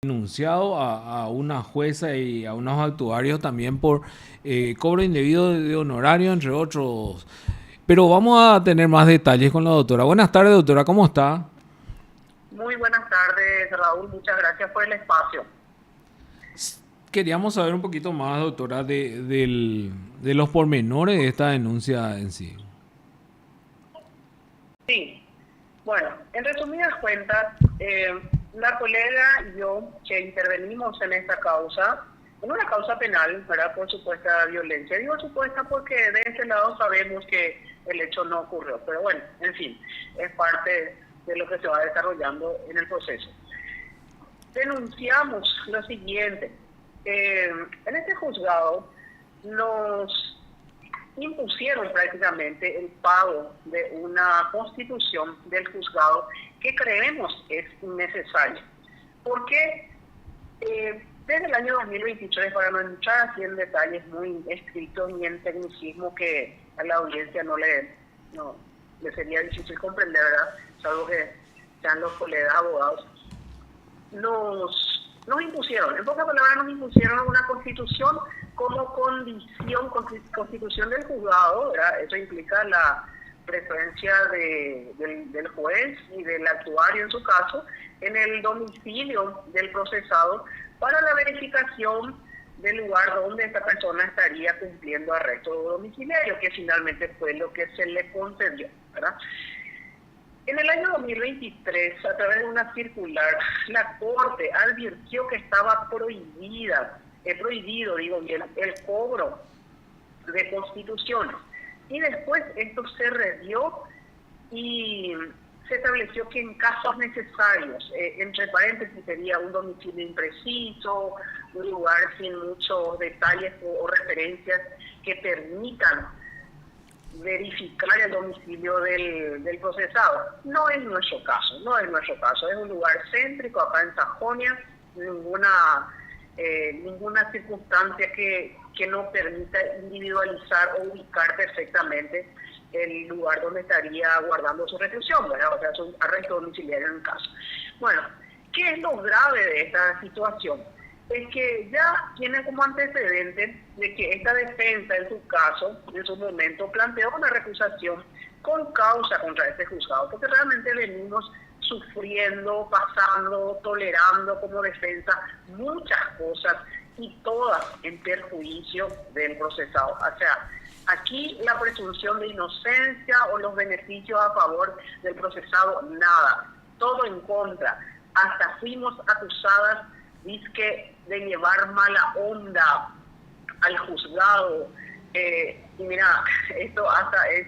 denunciado a una jueza y a unos actuarios también por cobro indebido de honorario, entre otros. Pero vamos a tener más detalles con la doctora. Buenas tardes, doctora, ¿cómo está? Muy buenas tardes, Raúl. Muchas gracias por el espacio. Queríamos saber un poquito más, doctora, de los pormenores de esta denuncia en sí. Sí, bueno, en resumidas cuentas, la colega y yo que intervenimos en esta causa, en una causa penal, ¿verdad? Por supuesta violencia. Digo supuesta porque de este lado sabemos que el hecho no ocurrió, pero bueno, en fin, es parte de lo que se va desarrollando en el proceso. Denunciamos lo siguiente. En este juzgado nos impusieron prácticamente el pago de una constitución del juzgado que creemos es innecesaria. Porque desde el año 2023, para no entrar así en detalles muy estrictos ni en tecnicismo que a la audiencia no le sería difícil comprender, ¿verdad? Salvo que sean los colegas abogados, nos impusieron, en pocas palabras nos impusieron una constitución como constitución del juzgado, ¿verdad? Eso implica la presencia del juez y del actuario en su caso en el domicilio del procesado para la verificación del lugar donde esta persona estaría cumpliendo arresto domiciliario, que finalmente fue lo que se le concedió, ¿verdad? En el año 2023, a través de una circular, la Corte advirtió que estaba prohibido, digo bien, el cobro de constituciones. Y después esto se revió y se estableció que en casos necesarios, entre paréntesis sería un domicilio impreciso, un lugar sin muchos detalles o referencias que permitan verificar el domicilio del procesado. No es nuestro caso, es un lugar céntrico acá en Sajonia, ninguna circunstancia que nos permita individualizar o ubicar perfectamente el lugar donde estaría guardando su reclusión, ¿verdad? O sea, su arresto domiciliario en el caso. Bueno, ¿qué es lo grave de esta situación? Es que ya tiene como antecedente de que esta defensa en su caso, en su momento, planteó una recusación con causa contra este juzgado, porque realmente venimos sufriendo, pasando, tolerando como defensa muchas cosas y todas en perjuicio del procesado. O sea, aquí la presunción de inocencia o los beneficios a favor del procesado, nada, todo en contra. Hasta fuimos acusadas, dizque, de llevar mala onda al juzgado. Y mira, esto hasta es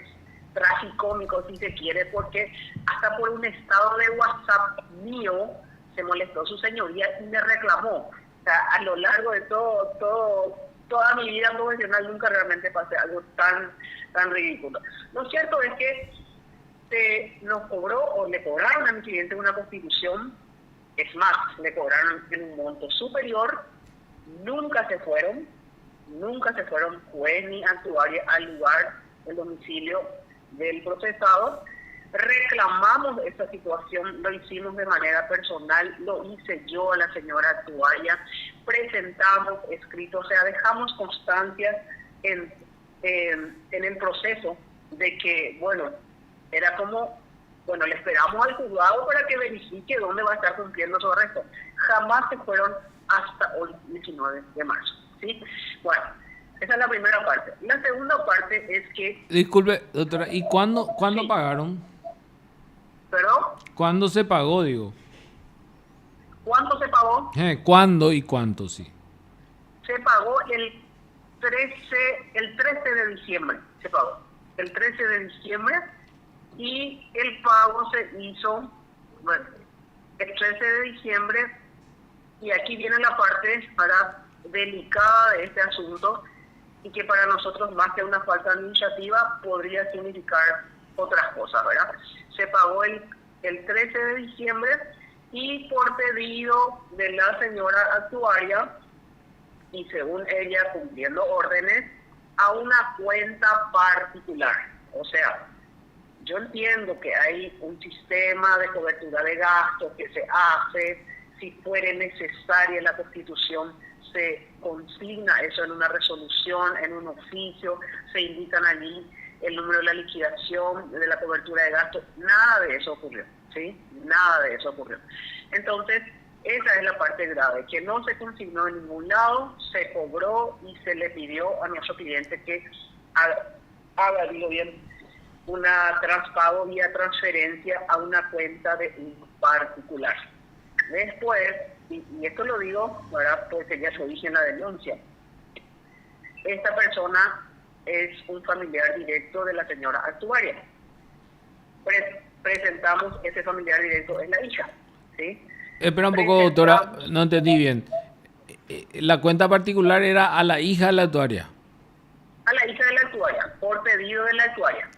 tragicómico si se quiere, porque hasta por un estado de WhatsApp mío se molestó su señoría y me reclamó. O sea, a lo largo de toda mi vida profesional nunca realmente pasé algo tan ridículo. Lo cierto es que nos cobró o le cobraron a mi cliente una constitución. Es más, le cobraron en un monto superior, nunca se fueron juez ni actuaria al lugar, el domicilio del procesado. Reclamamos esta situación, lo hicimos de manera personal, lo hice yo a la señora actuaria, presentamos escritos, o sea, dejamos constancias en el proceso de que, bueno, era como, bueno, le esperamos al juzgado para que verifique dónde va a estar cumpliendo su arresto. Jamás se fueron hasta hoy, 19 de marzo. ¿Sí? Bueno, esa es la primera parte. La segunda parte es que, Disculpe, doctora, ¿y cuándo sí, pagaron? pero ¿Cuándo se pagó, digo? ¿cuánto se pagó? ¿Cuándo y cuánto, sí? Se pagó el 13 de diciembre, se pagó. El 13 de diciembre y el pago se hizo, bueno, el 13 de diciembre y aquí viene la parte para delicada de este asunto y que para nosotros más que una falta administrativa podría significar otras cosas, ¿verdad? Se pagó el 13 de diciembre y por pedido de la señora actuaria y según ella cumpliendo órdenes a una cuenta particular. O sea, yo entiendo que hay un sistema de cobertura de gastos que se hace si fuere necesaria la Constitución, se consigna eso en una resolución, en un oficio, se indican allí el número de la liquidación, de la cobertura de gastos. Nada de eso ocurrió, ¿sí? Nada de eso ocurrió. Entonces, esa es la parte grave, que no se consignó en ningún lado, se cobró y se le pidió a nuestro cliente que haga, digo bien, una traspago vía transferencia a una cuenta de un particular. Después, y esto lo digo, ¿verdad?, porque ya se dije en la denuncia, esta persona es un familiar directo de la señora actuaria. Presentamos ese familiar directo, es la hija, ¿sí? Espera un poco, doctora, no entendí bien. La cuenta particular era a la hija de la actuaria. A la hija de la actuaria, por pedido de la actuaria.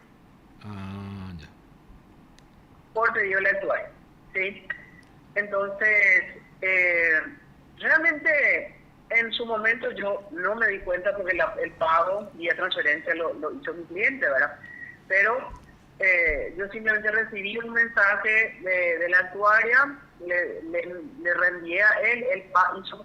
Ah, ya. Por pedido de la actuaria, ¿sí? Entonces, realmente en su momento yo no me di cuenta porque el pago vía transferencia lo hizo mi cliente, ¿verdad? Pero yo simplemente recibí un mensaje de la actuaria, le reenvié a él, hizo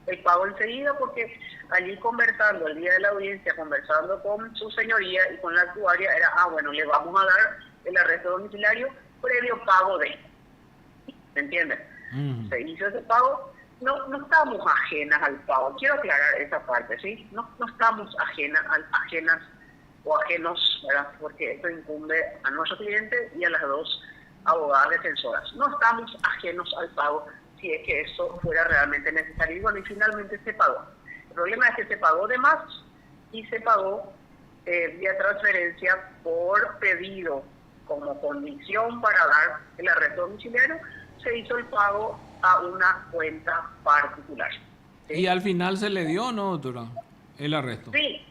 el pago enseguida, porque allí conversando, el día de la audiencia, conversando con su señoría y con la actuaria, era, bueno, le vamos a dar el arresto domiciliario previo pago de, ¿me entiendes? Se hizo ese pago. No estamos ajenas al pago, quiero aclarar esa parte, ¿sí? No estamos ajenas, ¿verdad? Porque esto incumbe a nuestro cliente y a las dos abogadas defensoras. No estamos ajenos al pago si es que eso fuera realmente necesario. Y bueno, y finalmente se pagó. El problema es que se pagó de más y se pagó vía transferencia por pedido como condición para dar el arresto domiciliario. Se hizo el pago a una cuenta particular, ¿sí? ¿Y al final se le dio, no, doctora, el arresto? Sí,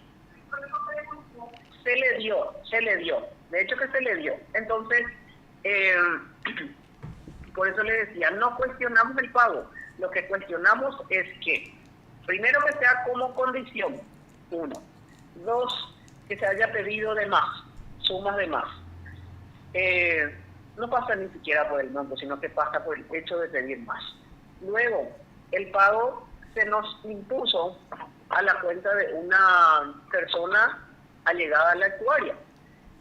se le dio. De hecho que se le dio. Entonces, por eso le decía, no cuestionamos el pago. Lo que cuestionamos es que, primero, que sea como condición, 1. 2, que se haya pedido de más, sumas de más. No pasa ni siquiera por el monto, sino que pasa por el hecho de pedir más. Luego, el pago se nos impuso a la cuenta de una persona allegada a la actuaria.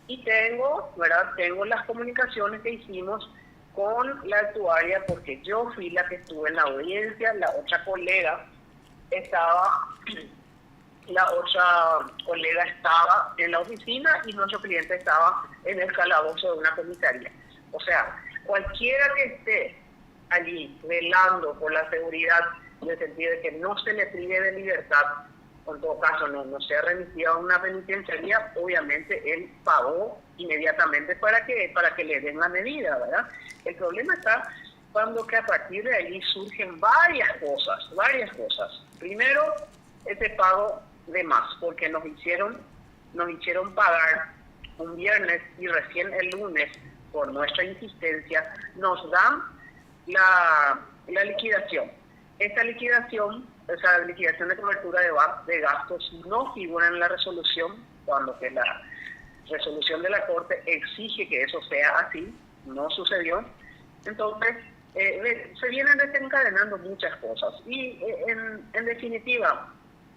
Y tengo las comunicaciones que hicimos con la actuaria, porque yo fui la que estuve en la audiencia, la otra colega estaba en la oficina y nuestro cliente estaba en el calabozo de una comisaría. O sea, cualquiera que esté allí velando por la seguridad, en el sentido de que no se le prive de libertad, o en todo caso no sea remitido a una penitenciaría, obviamente él pagó inmediatamente para que le den la medida, ¿verdad? El problema está cuando que a partir de allí surgen varias cosas. Primero, ese pago de más, porque nos hicieron pagar un viernes y recién el lunes, por nuestra insistencia, nos dan la liquidación. Esta liquidación, o sea, la liquidación de cobertura de gastos, no figura en la resolución, cuando que la resolución de la Corte exige que eso sea así, no sucedió. Entonces, se vienen desencadenando muchas cosas y en definitiva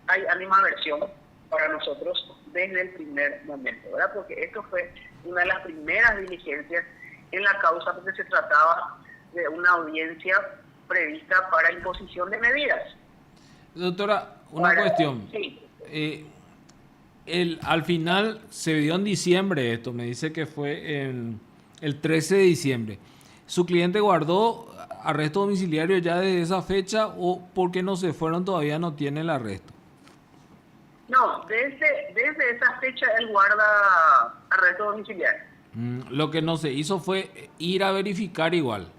hay animadversión para nosotros desde el primer momento, ¿verdad? Porque esto fue una de las primeras diligencias en la causa, porque se trataba de una audiencia prevista para imposición de medidas. Doctora, una cuestión. Sí. Al final se dio en diciembre esto, me dice que fue el 13 de diciembre. ¿Su cliente guardó arresto domiciliario ya desde esa fecha o porque no se fueron todavía no tiene el arresto? No, desde esa fecha él guarda arresto domiciliario. Lo que no se hizo fue ir a verificar igual.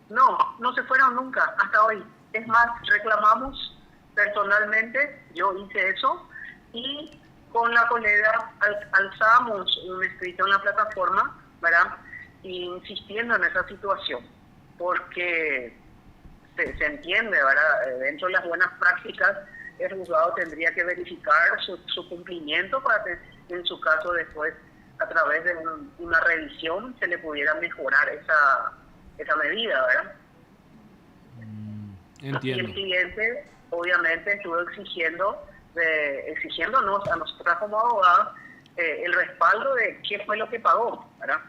No se fueron nunca, hasta hoy. Es más, reclamamos personalmente, yo hice eso, y con la colega alzamos un escrito en la plataforma, ¿verdad? Insistiendo en esa situación, porque se entiende, ¿verdad? Dentro de las buenas prácticas, el juzgado tendría que verificar su cumplimiento para que, en su caso, después, a través de una revisión, se le pudiera mejorar esa medida, ¿verdad? Y el Entiendo. cliente, obviamente, estuvo exigiéndonos a nosotras como abogadas el respaldo de qué fue lo que pagó, ¿verdad?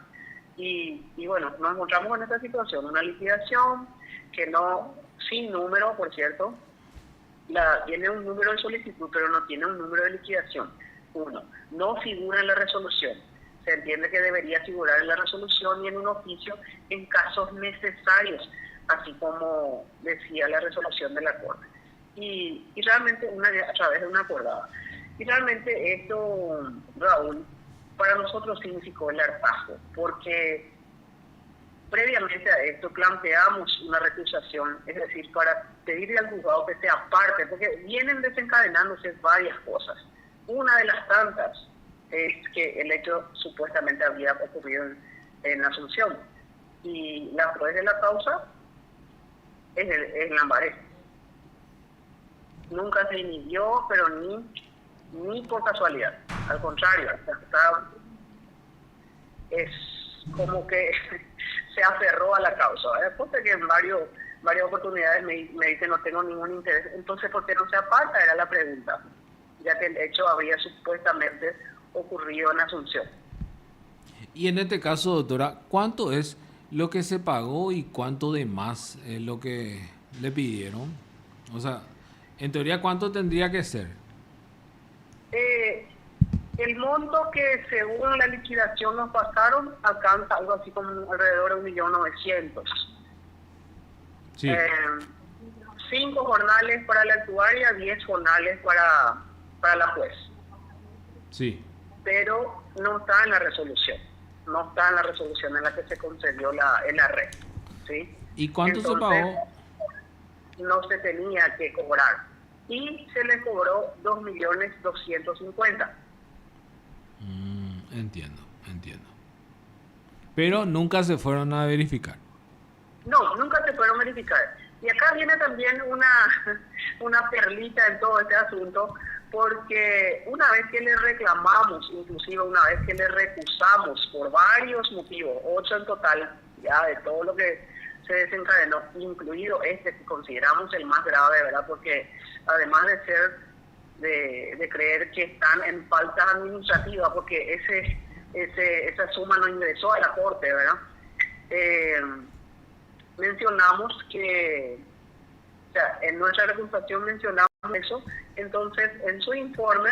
Y bueno, nos encontramos en esta situación, una liquidación que no, sin número, por cierto, tiene un número de solicitud, pero no tiene un número de liquidación. Uno, no figura en la resolución. Se entiende que debería figurar en la resolución y en un oficio en casos necesarios, así como decía la resolución de la Corte. Y realmente a través de una acordada. Y realmente esto, Raúl, para nosotros significó el hartazgo, porque previamente a esto planteamos una recusación, es decir, para pedirle al juzgado que se aparte, porque vienen desencadenándose varias cosas. Una de las tantas es que el hecho supuestamente había ocurrido en Asunción. Y la juez de la causa es Lambaré. Nunca se inhibió, pero ni por casualidad. Al contrario, es como que se aferró a la causa. Porque que en varias oportunidades me dice no tengo ningún interés. Entonces, ¿por qué no se aparta? Era la pregunta, ya que el hecho había supuestamente ocurrido en Asunción. Y en este caso, doctora, ¿cuánto es lo que se pagó y cuánto de más es lo que le pidieron? O sea, en teoría, ¿cuánto tendría que ser? Eh, el monto que según la liquidación nos pasaron alcanza algo así como alrededor de 1.900.000. Sí, 5 jornales para la actuaria, 10 jornales para la juez. sí. Pero no está en la resolución. No está en la resolución en la que se concedió el arresto. ¿Sí? ¿Y cuánto se Entonces, pagó? no se tenía que cobrar. Y se le cobró 2.250.000. Entiendo, entiendo. Pero nunca se fueron a verificar. No, nunca se fueron a verificar. Y acá viene también una perlita en todo este asunto, porque una vez que le reclamamos, inclusive una vez que le recusamos por varios motivos, 8 en total, ya de todo lo que se desencadenó, incluido este que consideramos el más grave, ¿verdad? Porque además de ser, de creer que están en falta administrativa, porque esa suma no ingresó a la Corte, ¿verdad? Mencionamos que, o sea, en nuestra recusación mencionamos eso, entonces en su informe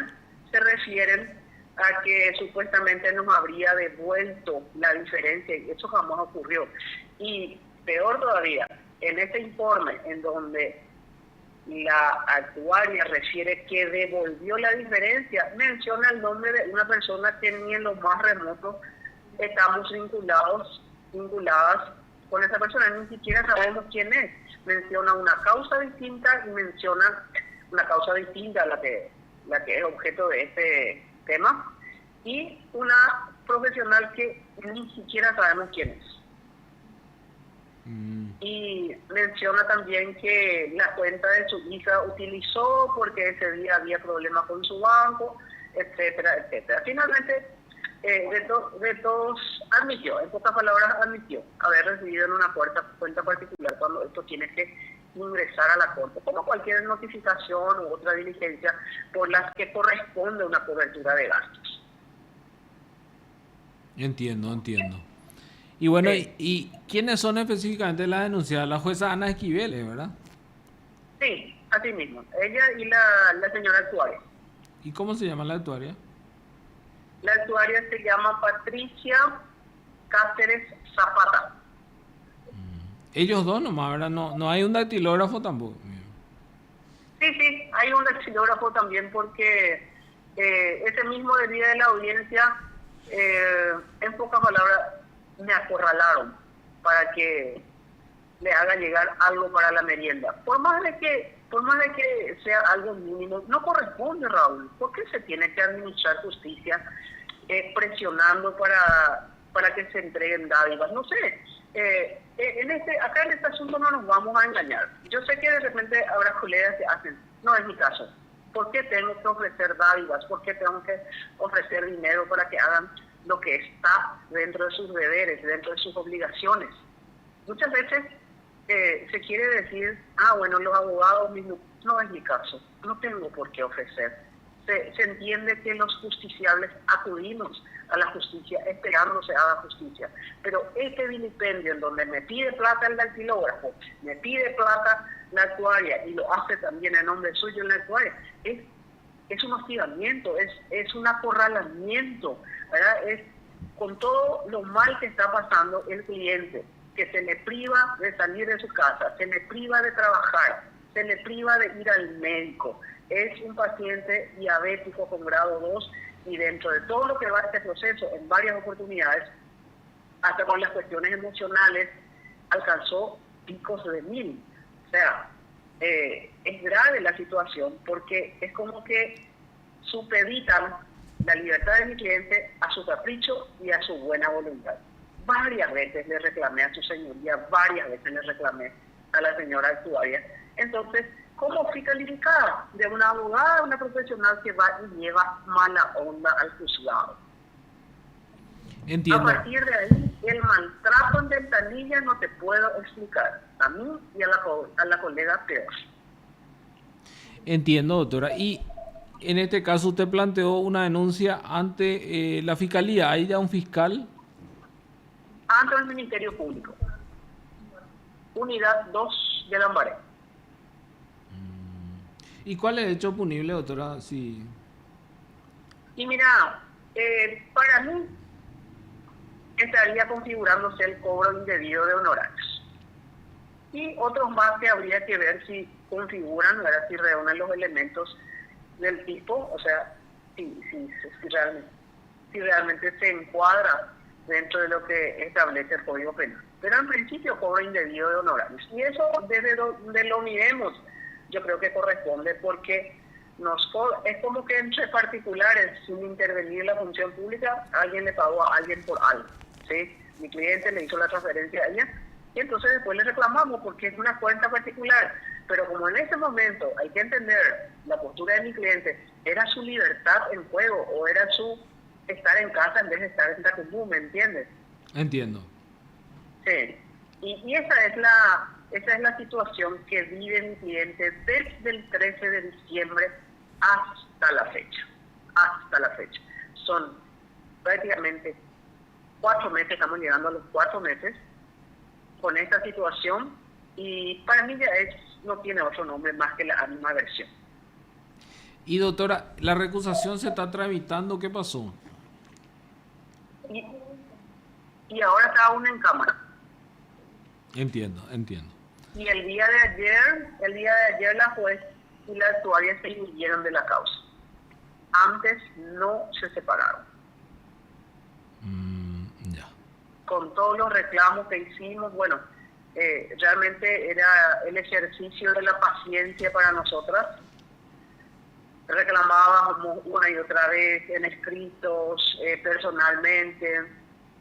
se refieren a que supuestamente nos habría devuelto la diferencia, y eso jamás ocurrió. Y peor todavía, en este informe en donde la actuaria refiere que devolvió la diferencia, menciona el nombre de una persona que ni en lo más remoto estamos vinculadas con esa persona, ni siquiera sabemos quién es. Menciona una causa distinta y menciona una causa distinta a la que es objeto de este tema, y una profesional que ni siquiera sabemos quién es. Y menciona también que la cuenta de su hija utilizó porque ese día había problemas con su banco, etcétera, etcétera. Finalmente, de todos admitió, en pocas palabras admitió haber recibido en una cuenta particular cuando esto tiene que ingresar a la Corte, como cualquier notificación u otra diligencia por las que corresponde una cobertura de gastos. Entiendo, entiendo. Y bueno, Sí, ¿y quiénes son específicamente las denunciadas? La jueza Ana Esquivel, ¿verdad? sí, así mismo. Ella y la señora actuaria. ¿Y cómo se llama la actuaria? La actuaria se llama Patricia Cáceres Zapata. Ellos dos nomás, ¿verdad? No, no hay un dactilógrafo tampoco. Sí, hay un dactilógrafo también porque ese mismo día de la audiencia, en pocas palabras, me acorralaron para que le haga llegar algo para la merienda. Por más de que sea algo mínimo, no corresponde, Raúl. ¿Por qué se tiene que administrar justicia presionando para que se entreguen dádivas? No sé. Acá en este asunto no nos vamos a engañar. Yo sé que de repente habrá colegas que hacen, no es mi caso. ¿Por qué tengo que ofrecer dádivas? ¿Por qué tengo que ofrecer dinero para que hagan lo que está dentro de sus deberes, dentro de sus obligaciones? Muchas veces se quiere decir, bueno, los abogados mismos, no es mi caso, no tengo por qué ofrecer. Se entiende que los justiciables acudimos a la justicia esperando se haga justicia, pero este vilipendio en donde me pide plata el dactilógrafo, me pide plata la actuaria y lo hace también en nombre suyo en la actuaria, es un hostigamiento, es un acorralamiento, ¿verdad? Es con todo lo mal que está pasando el cliente, que se le priva de salir de su casa, se le priva de trabajar, se le priva de ir al médico. Es un paciente diabético con grado 2 y dentro de todo lo que va a este proceso, en varias oportunidades, hasta con las cuestiones emocionales, alcanzó picos de 1000. O sea, es grave la situación porque es como que supeditan la libertad de mi cliente a su capricho y a su buena voluntad. Varias veces le reclamé a su señoría, varias veces le reclamé a la señora actuaria. Entonces, ¿cómo fui calificada? De una abogada, una profesional que va y lleva mala onda al juzgado. Entiendo. A partir de ahí, el maltrato en ventanilla no te puedo explicar. A mí y a la colega peor. Entiendo, doctora. Y en este caso usted planteó una denuncia ante la fiscalía. ¿Hay ya un fiscal? Ante el Ministerio Público. Unidad 2 de Lambaré. ¿Y cuál es el hecho punible, doctora? Sí. Y mira, para mí estaría configurándose el cobro indebido de honorarios. Y otros más que habría que ver si configuran, ¿verdad? Si reúnen los elementos del tipo, o sea, si realmente se encuadra dentro de lo que establece el Código Penal. Pero en principio cobro indebido de honorarios. Y eso desde donde lo miremos, yo creo que corresponde porque es como que entre particulares, sin intervenir la función pública, alguien le pagó a alguien por algo, ¿sí? Mi cliente le hizo la transferencia a ella y entonces después le reclamamos porque es una cuenta particular. Pero como en ese momento hay que entender la postura de mi cliente, era su libertad en juego o era su estar en casa en vez de estar en Tacumú, ¿me entiendes? Entiendo. Sí. Y esa es la situación que vive mi cliente desde el 13 de diciembre hasta la fecha. Hasta la fecha. Son prácticamente 4 meses, estamos llegando a los 4 meses con esta situación y para mí ya no tiene otro nombre más que la animadversión. Y doctora, la recusación se está tramitando, ¿qué pasó? Y ahora está aún en cámara. Entiendo. Y el día de ayer la juez y la actuaria se huyeron de la causa. Antes no se separaron. Ya. Con todos los reclamos que hicimos, bueno, realmente era el ejercicio de la paciencia para nosotras. Reclamábamos una y otra vez en escritos, personalmente,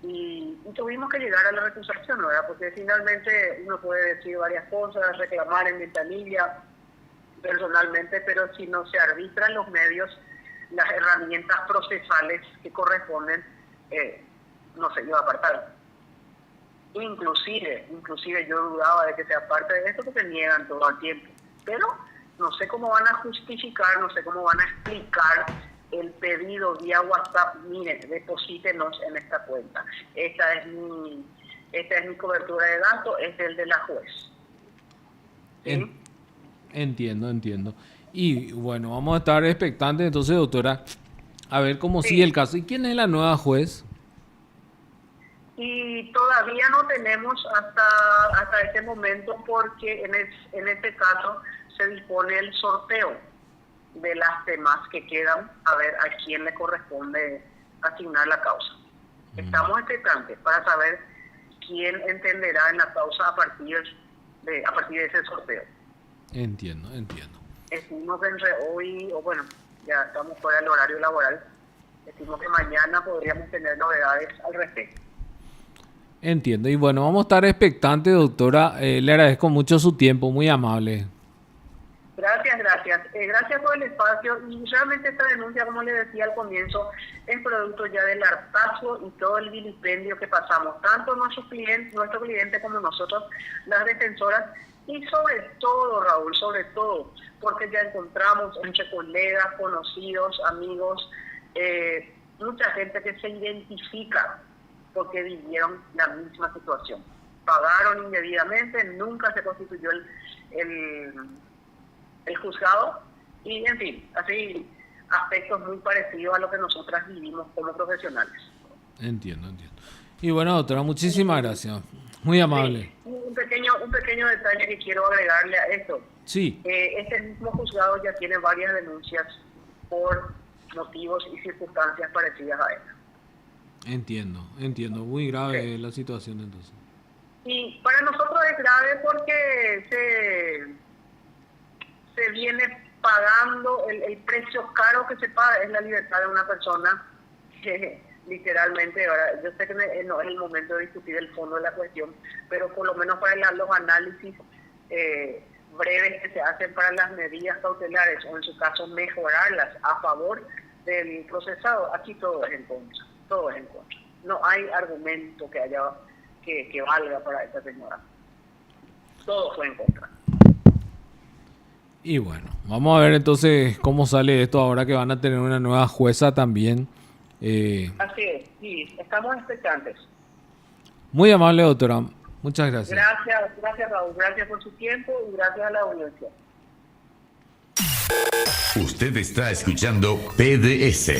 y tuvimos que llegar a la recusación, ¿verdad? Porque finalmente uno puede decir varias cosas, reclamar en ventanilla, personalmente, pero si no se arbitran los medios, las herramientas procesales que corresponden, no se iba a apartar. Inclusive yo dudaba de que sea parte de esto porque niegan todo el tiempo. Pero no sé cómo van a justificar, no sé cómo van a explicar el pedido vía WhatsApp. Miren, deposítenos en esta cuenta. Esta es mi cobertura de datos, este es el de la juez. ¿Sí? Entiendo. Y bueno, vamos a estar expectantes entonces, doctora, a ver cómo sigue el caso. ¿Y quién es la nueva juez? Y todavía no tenemos hasta este momento porque en este caso se dispone el sorteo de las demás que quedan, a ver a quién le corresponde asignar la causa. Estamos expectantes para saber quién entenderá en la causa a partir de ese sorteo. Entiendo. Estimo que entre hoy, o bueno, ya estamos fuera del horario laboral, estimo que mañana podríamos tener novedades al respecto. Entiendo. Y bueno, vamos a estar expectantes, doctora. Le agradezco mucho su tiempo, muy amable. Gracias. gracias. Gracias por el espacio. Y realmente esta denuncia, como le decía al comienzo, es producto ya del hartazgo y todo el vilipendio que pasamos, tanto nuestro cliente como nosotros, las defensoras, y sobre todo, Raúl, sobre todo, porque ya encontramos entre colegas, conocidos, amigos, mucha gente que se identifica porque vivieron la misma situación. Pagaron indebidamente, nunca se constituyó el juzgado y, en fin, así aspectos muy parecidos a lo que nosotras vivimos como profesionales. Entiendo. Y bueno, doctora, muchísimas gracias. Muy amable. Sí, un pequeño detalle que quiero agregarle a esto. Sí. Este mismo juzgado ya tiene varias denuncias por motivos y circunstancias parecidas a esta. Entiendo. Muy grave la situación entonces. Y para nosotros es grave porque se viene pagando el precio caro que se paga, es la libertad de una persona que literalmente, ahora yo sé que no es el momento de discutir el fondo de la cuestión, pero por lo menos para los análisis breves que se hacen para las medidas cautelares o en su caso mejorarlas a favor del procesado, aquí todo es en contra. No hay argumento que valga para esta señora. Todo fue en contra. Y bueno, vamos a ver entonces cómo sale esto ahora que van a tener una nueva jueza también. Así es, sí, estamos expectantes. Muy amable, doctora. Muchas gracias. Gracias Raúl, gracias por su tiempo y gracias a la audiencia. Usted está escuchando PDS.